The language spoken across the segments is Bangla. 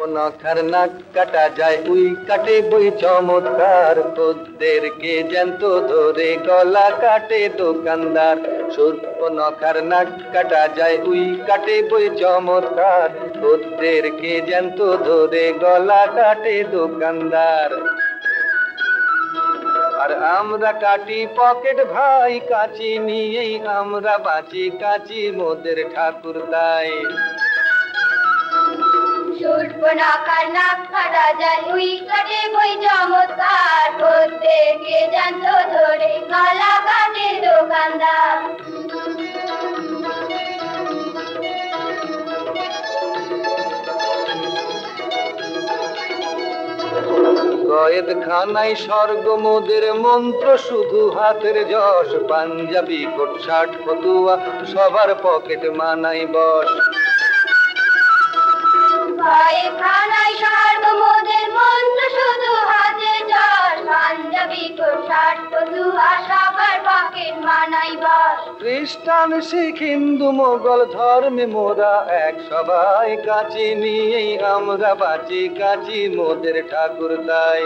নখার নাক কাটা যায় উই কাটে বই চমৎকার, খদ্দেরকে জ্যান্ত ধরে গলা কাটে দোকানদার। নখার নাক কাটা যায় উই কাটে বই চমৎকার, খদ্দেরকে জ্যান্ত ধরে গলা কাটে দোকানদার। আর আমরা কাটি পকেট ভাই, কাঁচি নিয়েই আমরা বাঁচি, কাঁচি মোদের ঠাকুর তাই। নখার নাক কাটা যায় উই কাটে বই চমৎকার, খদ্দেরকে জ্যান্ত ধরে গলা কাটে দোকানদার। কয়েদখানায় স্বর্গ মোদের মন্ত্র শুধু হাতের যশ, পাঞ্জাবি কোট শার্ট ফতুয়া সবার পকেট মানাই বস। কয়েদখানায় স্বর্গ মোদের মন্ত্র শুধু হাতের যশ, পাঞ্জাবি কোট শার্ট ফতুয়া সবার পকেট মানাই বস। খ্রিস্টান শিখ হিন্দু মোগল ধর্মে মোরা এক, সবাই কাঁচি নিয়েই আমরা বাঁচি, কাঁচি মোদের ঠাকুর তাই।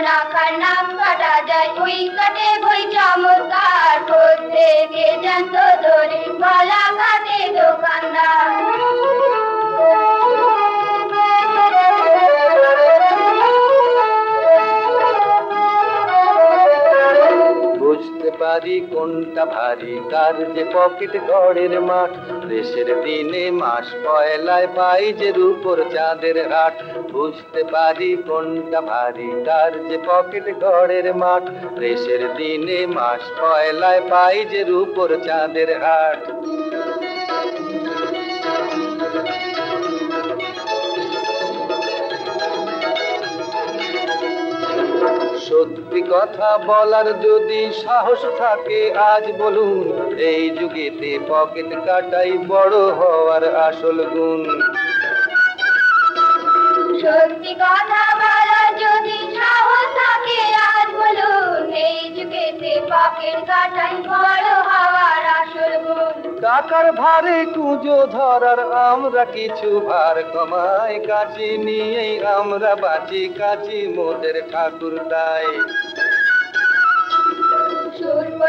নখার নাক কাটা যায় উই কাটে বই চমৎকার, খদ্দেরকে জ্যান্ত ধরে গলা কাটে দোকানদার। বুঝতে পারি কোনটা ভারী, কার যে পকেট গড়ের মাঠ, দেশের দিনে মাস পয়লায় পাই যে রূপোর চাঁদের হাট। বুঝতে পারি কোনটা ভারী, কার যে পকেট গড়ের মাঠ, দেশের দিনে মাস পয়লায় পাই যে রূপোর চাঁদের হাট। সত্যি কথা বলার যদি সাহস থাকে আজ বলুন, এই যুগেতে পকেট কাটাই বড় হওয়ার আসল গুণ। সত্যি কথা বলার যদি সাহস থাকে আজ বলুন, এই যুগেতে পকেট কাটাই বড় হওয়ার আসল গুণ। টাকার ভারে কুঁজো ধরার আমরা কিছু ভার কমাই, কাঁচি নিয়েই আমরা বাঁচি, কাঁচি মোদের ঠাকুর তাই।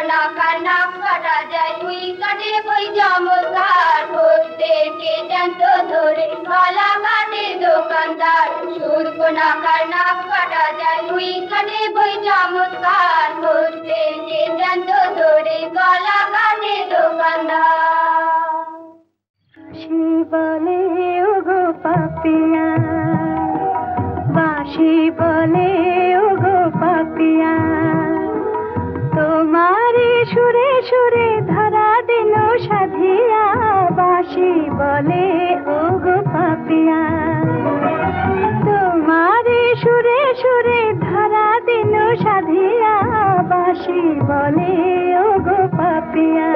নখার নাক কাটা যায় উই কাটে বই চমৎকার, খদ্দেরকে জ্যান্ত ধরে গলা কাটে দোকানদার। নখার নাক কাটা যায় উই কাটে বই চমৎকার, খদ্দেরকে জ্যান্ত ধরে গলা কাটে দোকানদার। বাঁশি বলে ওগো পাপিয়া, বাঁশি বলে ওগো পাপিয়া, তোমারি সুরে সুরে ধরা দিল সাধিয়া, বাঁশি বলে ওগো পাপিয়া, তোমারি সুরে সুরে ধরা দিল সাধিয়া, বাঁশি বলে ওগো পাপিয়া,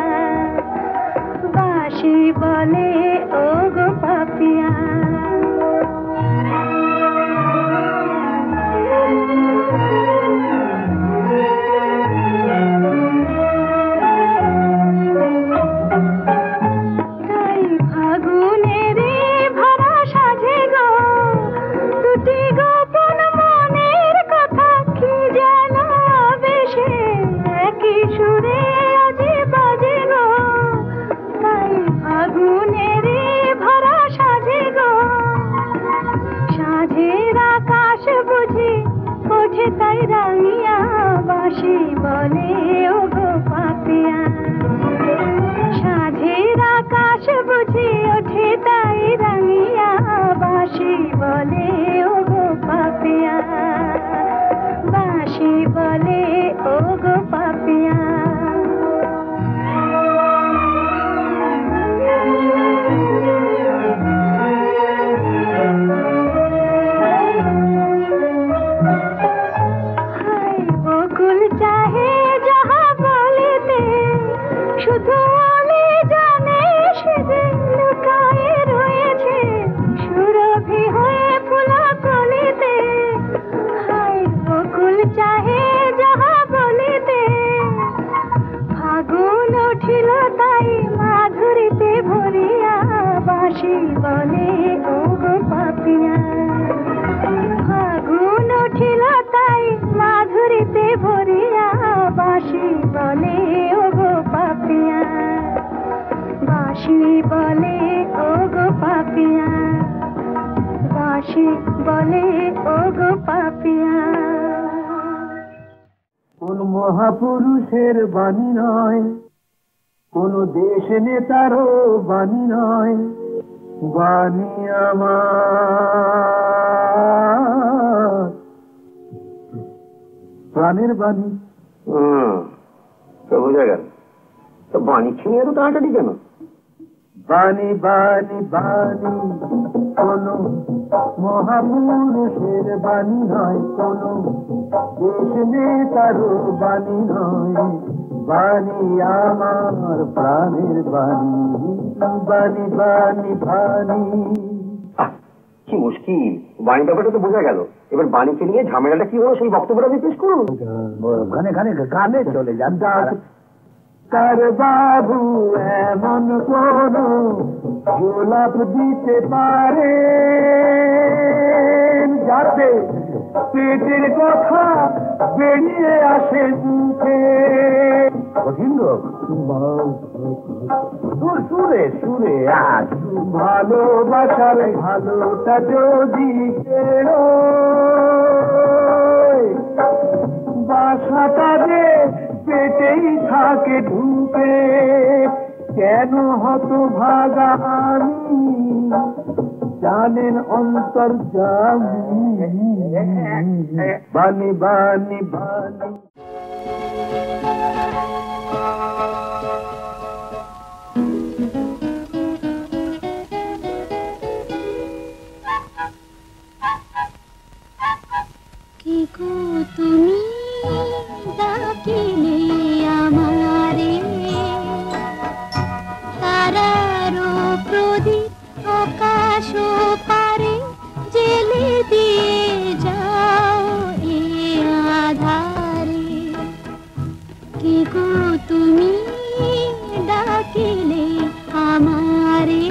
বাঁশি বলে ওগো পাপিয়া। তাই রাঙিয়া, বাঁশি বলে ওগো পাপিয়া, সাঁঝের আকাশ বুঝি ওঠে তাই রাঙিয়া, বাঁশি বলে ওগো পাপিয়া, বাঁশি বলে ওগো পাপিয়া। চাহে যাহা বাঁশি বলে ও গো পাপিয়া ফাগুন উঠিল তাই মাধুরীতে ভরিয়া বাঁশি বলে ও গো পাপিয়া বাঁশি বলে ও গো পাপিয়া বাঁশি বলে ও গো পাপিয়া কোন মহাপুরুষের বাণী নয়, কোন দেশ নেতারও বাণী নয়, বাণী আমার প্রাণের বাণী। তো বোঝা গেল। তো বাণী ছিনিয়ে এত টানাটানি কেন? বাণী বাণী বাণী কোন মহাপুরুষের বাণী নয়, কোন দেশ নেতারও বাণী নয়, বাণী আমার প্রাণের বাণী। বাণী বাণী বাণী। কি মুশকিল, বাণী ব্যাপারটা তো বোঝা গেল। এবার বাণীকে নিয়ে ঝামেলাটা কি হলো সেই বক্তব্যটা আপনি পেশ করুন। গানে চলে যান। ডাক্তার বাবু এমন কোন গোলাপ দিতে পারে যাতে পেটের কথা বেরিয়ে আসে মুখে। সুরে সুরে আজ ভালোবাসার ভালোটা যদি বাসাটা যে পেটেই থাকে ঢুকে, কেন হতভাগা আমি জানেন অন্তর্যামী। বাণী বাণী বাণী। কি গো তুমি ডাকিলে আমারে, তারারও প্রদীপ আকাশ পারে জেলে দিয়ে যাও এ আধারে। কি গো তুমি ডাকিলে আমারে,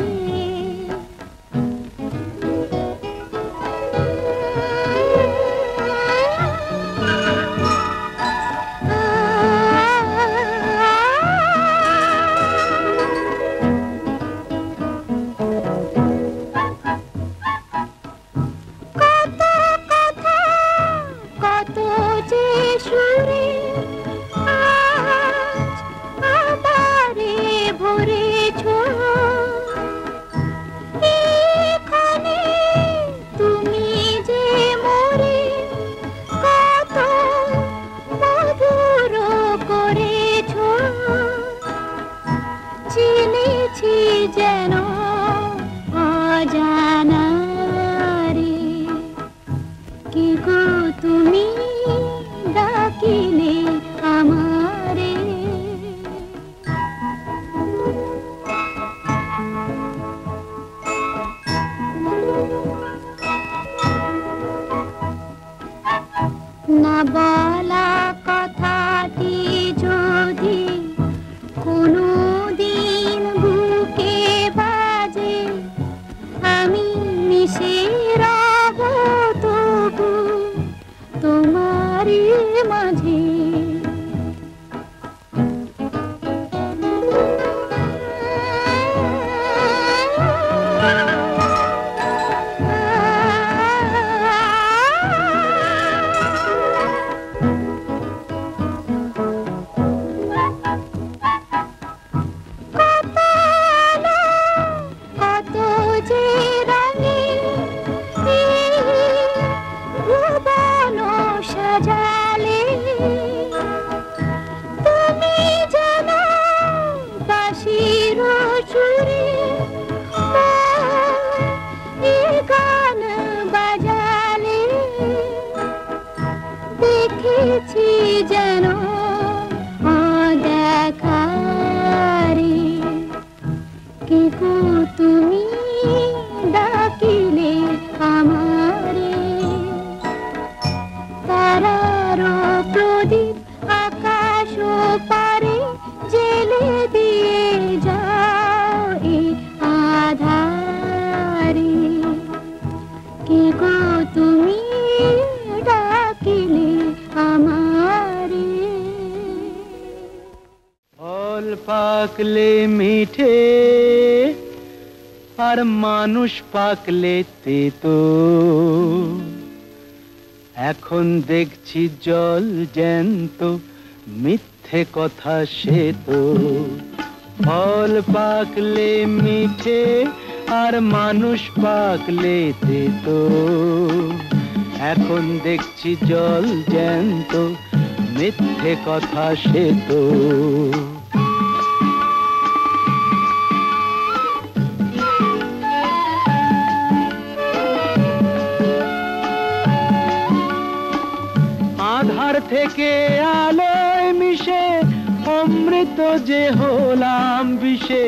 যেন অজানা রে। কি গো তুমি ডাকিলে আমারে, না বলা কথাটি যদি কোনো দিন বুকে বাজে, আমি মিশে রব তবু তোমারই মাঝে। সুরে পাকলে মিঠে আর মানুষ পাকলে তেতো। এখন দেখছি জল জ্যান্ত, মিথ্যে কথা সে তো। ফল পাকলে মিঠে আর মানুষ পাকলে তেতো। এখন দেখছি জল জ্যান্ত, মিথ্যে কথা সে তো। আধার থেকে আলোয় মিশে অমৃত যে হলাম বিষে।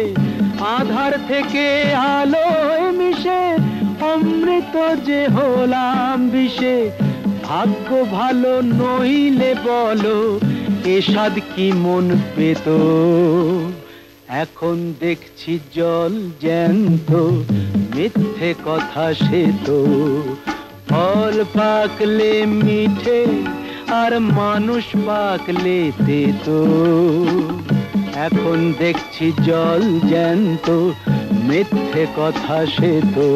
আধার থেকে আলোয় মিশে অমৃত যে হলাম বিষে। ভাগ্য ভালো নইলে বলো এ স্বাদ কি মন পেত। এখন দেখছি জল জ্যান্ত, মিথ্যে কথা সে তো। ফল পাকলে মিঠে আর মানুষ পাকলে তেতো। এখন দেখছি জল জ্যান্ত, মিথ্যে কথা সে তো।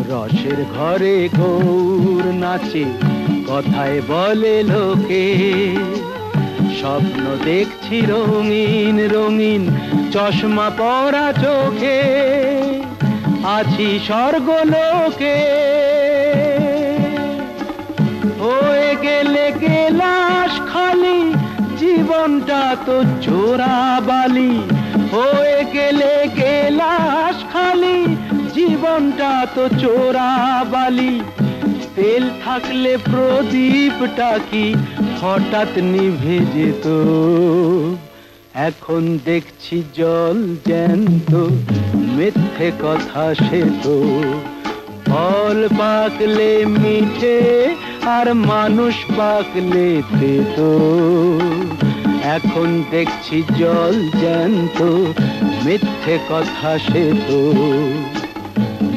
রসের ঘরে গৌর নাচে, কথায় বলে লোকে। স্বপ্ন দেখছি রঙিন রঙিন, চশমা পরা চোখে। আছি স্বর্গলোকে, হয়ে গেলে গেলাস খালি, জীবনটা তো চোরাবালি। হয়ে গেলে গেলাস খালি, জীবনটা তো চোরাবালি। তেল থাকলে প্রদীপটা কি হঠাৎ নিভে যেত। এখন দেখছি জল জ্যান্ত, মিথ্যে কথা সে তো। ফল পাকলে মিঠে আর মানুষ পাকলে তেতো। এখন দেখছি জল জ্যান্ত, মিথ্যে কথা সে তো।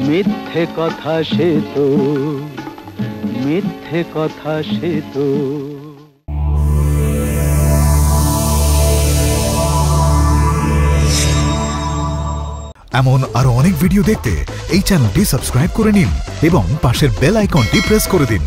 মিথ্যে কথা সে তো, মিথ্যে কথা সে তো। এমন আরো অনেক ভিডিও দেখতে এই চ্যানেলটি সাবস্ক্রাইব করে নিন এবং পাশের বেল আইকনটি প্রেস করে দিন।